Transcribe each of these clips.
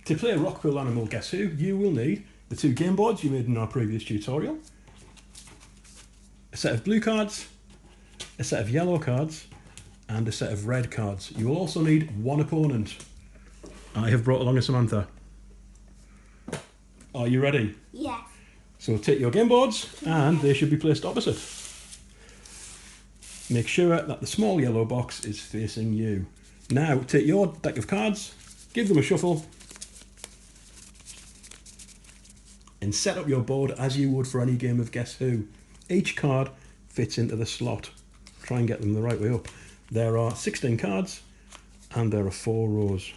To play Rock Quill Animal Guess Who, you will need the 2 game boards you made in our previous tutorial, a set of blue cards, a set of yellow cards, and a set of red cards. You will also need 1 opponent. I have brought along a Samantha. Are you ready? Yeah. So take your game boards and they should be placed opposite. Make sure that the small yellow box is facing you. Now take your deck of cards, give them a shuffle, and set up your board as you would for any game of Guess Who. Each card fits into the slot. Try and get them the right way up. There are 16 cards and there are 4 rows.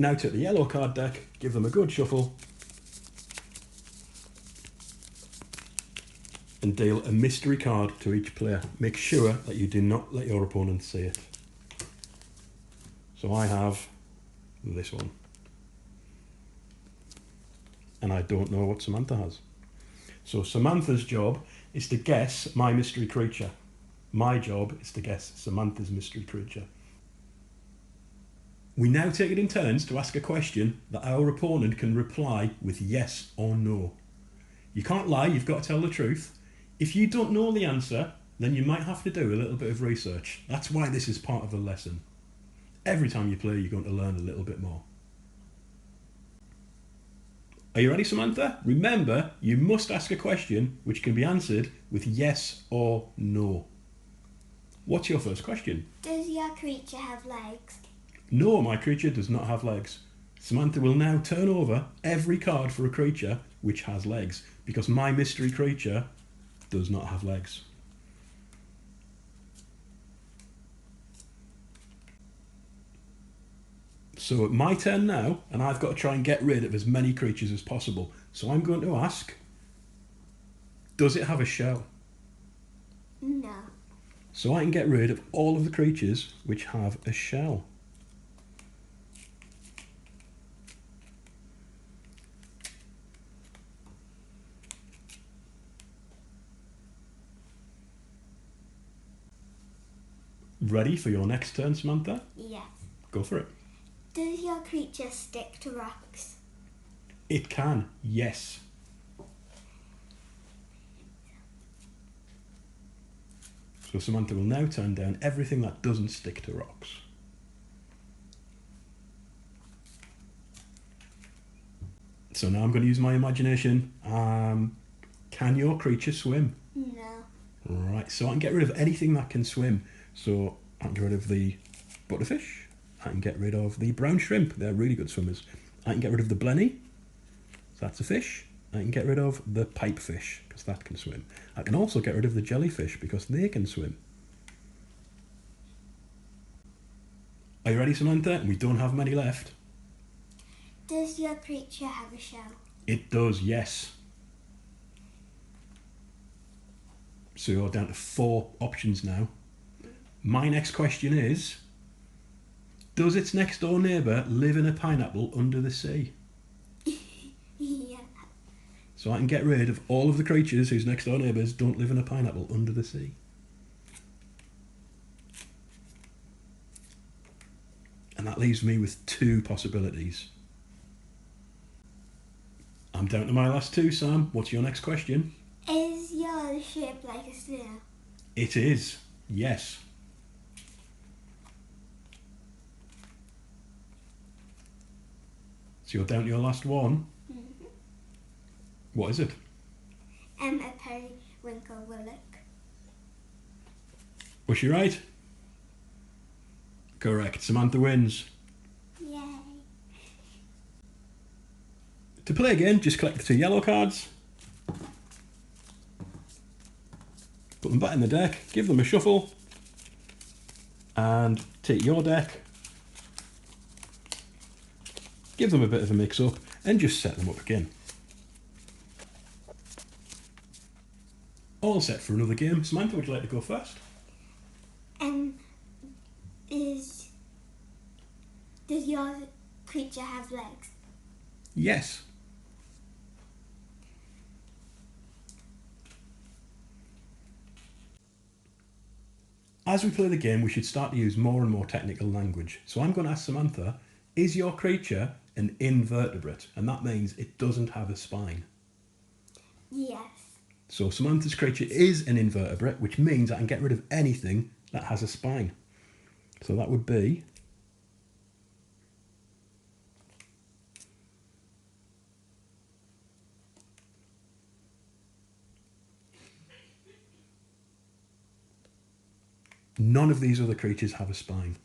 Now take the yellow card deck, give them a good shuffle, and deal a mystery card to each player. Make sure that you do not let your opponent see it. So I have this one. And I don't know what Samantha has. So Samantha's job is to guess my mystery creature. My job is to guess Samantha's mystery creature. We now take it in turns to ask a question that our opponent can reply with yes or no. You can't lie, you've got to tell the truth. If you don't know the answer, then you might have to do a little bit of research. That's why this is part of a lesson. Every time you play, you're going to learn a little bit more. Are you ready, Samantha? Remember, you must ask a question which can be answered with yes or no. What's your first question? Does your creature have legs? No, my creature does not have legs. Samantha will now turn over every card for a creature which has legs, because my mystery creature does not have legs. So my turn now, and I've got to try and get rid of as many creatures as possible. So I'm going to ask, does it have a shell? No. So I can get rid of all of the creatures which have a shell. Ready for your next turn, Samantha? Yes. Go for it. Does your creature stick to rocks? It can, yes. So Samantha will now turn down everything that doesn't stick to rocks. So now I'm going to use my imagination. Can your creature swim? No. Right, so I can get rid of anything that can swim. So I can get rid of the butterfish. I can get rid of the brown shrimp. They're really good swimmers. I can get rid of the blenny. So that's a fish. I can get rid of the pipefish, because that can swim. I can also get rid of the jellyfish, because they can swim. Are you ready, Samantha? We don't have many left. Does your creature have a shell? It does, yes. So you're down to 4 options now. My next question is, does its next door neighbour live in a pineapple under the sea? Yeah. So I can get rid of all of the creatures whose next door neighbours don't live in a pineapple under the sea. And that leaves me with 2 possibilities. I'm down to my last 2, Sam. What's your next question? Is yours shaped like a snail? It is, yes. So you're down to your last one. Mm-hmm. What is it? A periwinkle willock. Was she right? Correct. Samantha wins. Yay. To play again, just collect the 2 yellow cards. Put them back in the deck, give them a shuffle, and take your deck, give them a bit of a mix up, and just set them up again. All set for another game. Samantha, would you like to go first? And does your creature have legs? Yes. As we play the game, we should start to use more and more technical language. So I'm going to ask Samantha, is your creature an invertebrate? And that means it doesn't have a spine. Yes. So Samantha's creature is an invertebrate, which means I can get rid of anything that has a spine. So that would be none of these other creatures have a spine.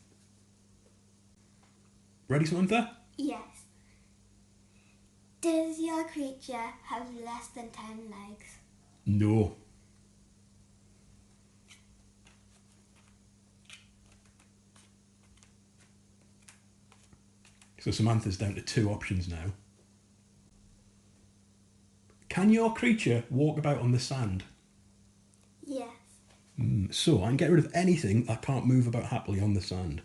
Ready, Samantha? Yes. Does your creature have less than 10 legs? No. So Samantha's down to 2 options now. Can your creature walk about on the sand? Yes. So I can get rid of anything that can't move about happily on the sand.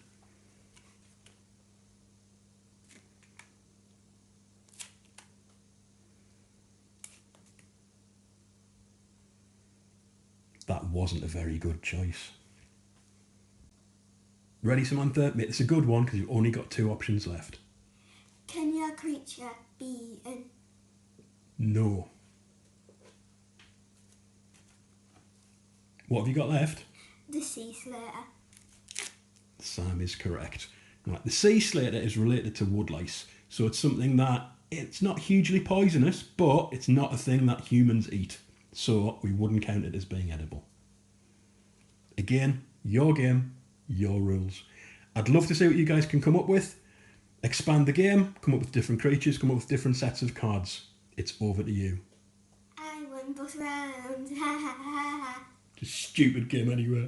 That wasn't a very good choice. Ready, Samantha? Mate, it's a good one because you've only got 2 options left. Can your creature be eaten? No. What have you got left? The sea slater. Sam is correct. Right, the sea slater is related to woodlice, so it's something that it's not hugely poisonous, but it's not a thing that humans eat, so we wouldn't count it as being edible. Again, your game, your rules. I'd love to see what you guys can come up with. Expand the game, come up with different creatures, come up with different sets of cards. It's over to you. I won both rounds. Ha ha ha ha. Just stupid game anyway.